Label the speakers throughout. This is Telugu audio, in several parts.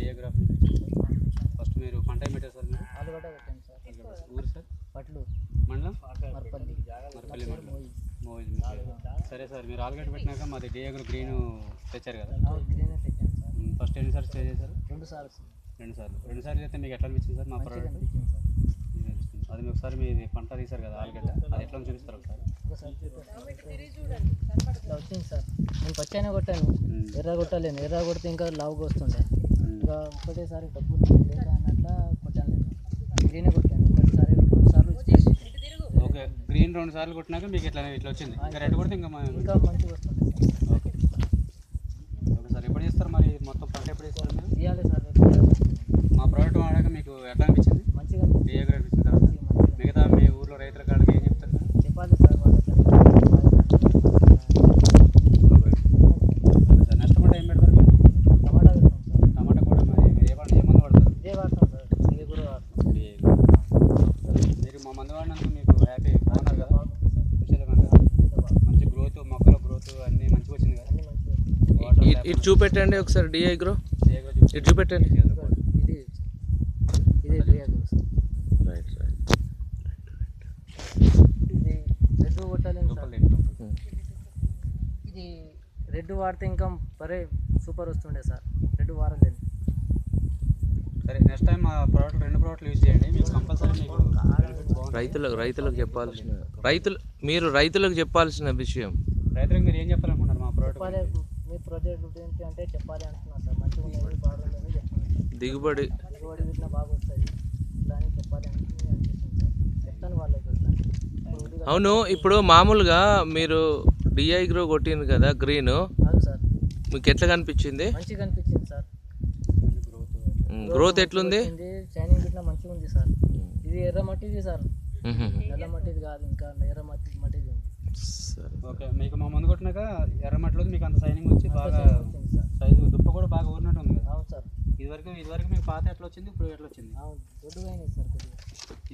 Speaker 1: డియోగ్రాఫీ ఫస్ట్ మీరు పంట ఏం పెట్టారు సార్? మీరు
Speaker 2: ఆలుగడ్డ పెట్టాను సార్.
Speaker 1: ఊరు సార్?
Speaker 2: పట్లు
Speaker 1: మండలం
Speaker 2: మరపల్లి
Speaker 1: మరపల్లి మండలం మోయిజ్. సరే సార్, మీరు ఆలుగడ్డ పెట్టినాక మాది డియోగ్రో గ్రీన్ తెచ్చారు కదా,
Speaker 2: గ్రీన్ తెచ్చాను సార్.
Speaker 1: ఫస్ట్ ఎన్నిసార్లు స్ప్రే చేశారు?
Speaker 2: 2 సార్లు సార్.
Speaker 1: 2 సార్లు చేస్తే మీకు ఎట్లా అనిపించింది సార్ మా
Speaker 2: మంచిగా
Speaker 1: ప్రోడక్ట్?
Speaker 2: అనిపించింది సార్.
Speaker 1: అది మీరు ఒకసారి మీది పంట తీశారు కదా ఆలుగడ్డ, అది ఎట్లా చూపిస్తారు ఒకసారి?
Speaker 2: ఒకసారి ఇట్లా వచ్చింది సార్. నేను పచ్చైనా కొట్టాను, ఎర్ర కొట్టలేను. ఎర్ర కొడితే ఇంకా లావుగా వస్తుండే. ఇంకా ఒకటేసారి డబ్బులు లేక అన్నట్లా కొట్టాను. నేను గ్రీనే కొట్టాను. ఒకటిసారి 2 సార్లు స్ప్రే చేశాను.
Speaker 1: ఓకే, గ్రీన్ 2 సార్లు కొట్టినాక మీకు ఇట్లా వచ్చింది. ఇంకా రెడ్ కొడితే ఇంకా
Speaker 2: ఇంకా మంచిగా వస్తుండే సార్.
Speaker 1: ఓకే ఓకే సార్, ఎప్పుడు చేస్తారు మరి మొత్తం పంట ఎప్పుడు చేస్తారు మీరు?
Speaker 2: తీయాలి సార్.
Speaker 1: మా ప్రోడక్ట్ వాడాక మీకు ఎట్లా అనిపించింది?
Speaker 2: మంచిగా అనిపించింది.
Speaker 1: డియోగ్రాఫీ ఇచ్చిన తర్వాత మిగతా మీ ఊర్లో రైతుల కాళ్ళకి ఏం చెప్తారు సార్?
Speaker 2: చెప్పాలి సార్ వాళ్ళకి.
Speaker 1: సార్ నెక్స్ట్ పంట ఏం పెడతారు మీరు?
Speaker 2: టమాటా పెడతాం సార్.
Speaker 1: టమాటా కూడా మరి మీరు ఏ మందు వాడతారు?
Speaker 2: ఇదే వాడతాం సార్. ఇదే కూడా వాడతాం.
Speaker 1: మీరు మా మందు వాడినందుకు మీకు హ్యాపీ బాగున్నారు కదా?
Speaker 2: బాగుంది సార్.
Speaker 1: విషయంగా మంచి గ్రోత్, మొక్కల గ్రోత్ అన్నీ మంచిగా వచ్చింది కదా?
Speaker 2: అన్నీ మంచిగా వస్తుంది.
Speaker 3: ఇటు చూపెట్టండి ఒకసారి డిఐగ్రో,
Speaker 1: డియోగ్రో
Speaker 3: ఇటు చూపెట్టండి.
Speaker 2: ఇది ఇదే డ్రియాగ్రో సార్.
Speaker 3: Right right.
Speaker 2: ఇది రెడ్ కొట్టలేను సార్. ఇది రెడ్ వాడితే ఇంకా బరే సూపర్ వస్తుండే సార్. రెడ్ వాడలేదు.
Speaker 1: సరే, నెక్స్ట్ టైం మా ప్రోడక్ట్ 2 ప్రోడక్ట్లు యూజ్ చేయండి, మీకు కంపల్సరీ మీకు benefits బాగుంటుంది.
Speaker 3: రైతులకు చెప్పాల్సిన రైతులకు చెప్పాల్సిన విషయం.
Speaker 1: రైతులకు మీరు ఏం చెప్పాలనుకుంటున్నారు మా ప్రోడక్ట్
Speaker 2: చెప్పాలి. మీ ప్రాజెక్ట్ గురించి అంటే చెప్పాలి అంటున్నాను సార్. మంచిగా ఉన్నది, బాగుందని చెప్తున్నాను సార్.
Speaker 3: దిగుబడి
Speaker 2: వీటిలో బాగా వస్తుంది ఇట్లా అని చెప్పాలి అని అనిపిస్తుంది సార్. చెప్తాను వాళ్ళకి ఇట్లా.
Speaker 3: అవును, ఇప్పుడు మామూలుగా మీరు డిఐగ్రో కొట్టింది కదా గ్రీన్,
Speaker 2: అవును సార్.
Speaker 3: మీకు ఎట్లా కనిపించింది?
Speaker 2: మంచిగా అనిపించింది సార్.
Speaker 3: గ్రోత్ ఎట్లుంది?
Speaker 2: షైనింగ్ ఇట్లా మంచిగా ఉంది సార్. ఇది ఎర్ర మట్టిది సార్, నల్ల మట్టిది కాదు. ఇంకా ఎర్ర మట్టిది ఉంది.
Speaker 1: ఓకే, మీకు మా మందు కొట్టినాక ఎర్రమట్లో మీకు అంత సైనింగ్ వచ్చి బాగా
Speaker 2: వచ్చింది సార్.
Speaker 1: సైజు దుప్ప కూడా బాగా ఊరినట్టు ఉంది కదా?
Speaker 2: అవును సార్.
Speaker 1: ఇదివరకు మీకు పాత ఎట్లా వచ్చింది, ఇప్పుడు ఎట్లా వచ్చింది?
Speaker 2: అవును, దొడ్డుగా అయినాయి సార్ కొద్దిగా.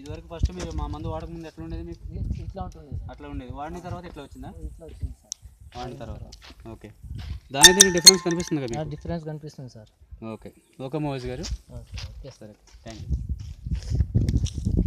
Speaker 1: ఇదివరకు ఫస్ట్ మీరు మా మందు వాడక ముందు ఎట్లా ఉండేది మీకు?
Speaker 2: ఇట్లా ఉంటుంది సార్.
Speaker 1: అట్లా ఉండేది, వాడిన తర్వాత ఇట్లా వచ్చిందా?
Speaker 2: ఇట్లా వచ్చింది సార్.
Speaker 1: వాడిన తర్వాత ఓకే, దీనికి డిఫరెన్స్ కనిపిస్తుంది కదా మీకు?
Speaker 2: డిఫరెన్స్ కనిపిస్తుంది సార్.
Speaker 1: ఓకే ఓకే మోహిత్ గారు,
Speaker 2: ఓకే
Speaker 1: సరే, థ్యాంక్ యూ.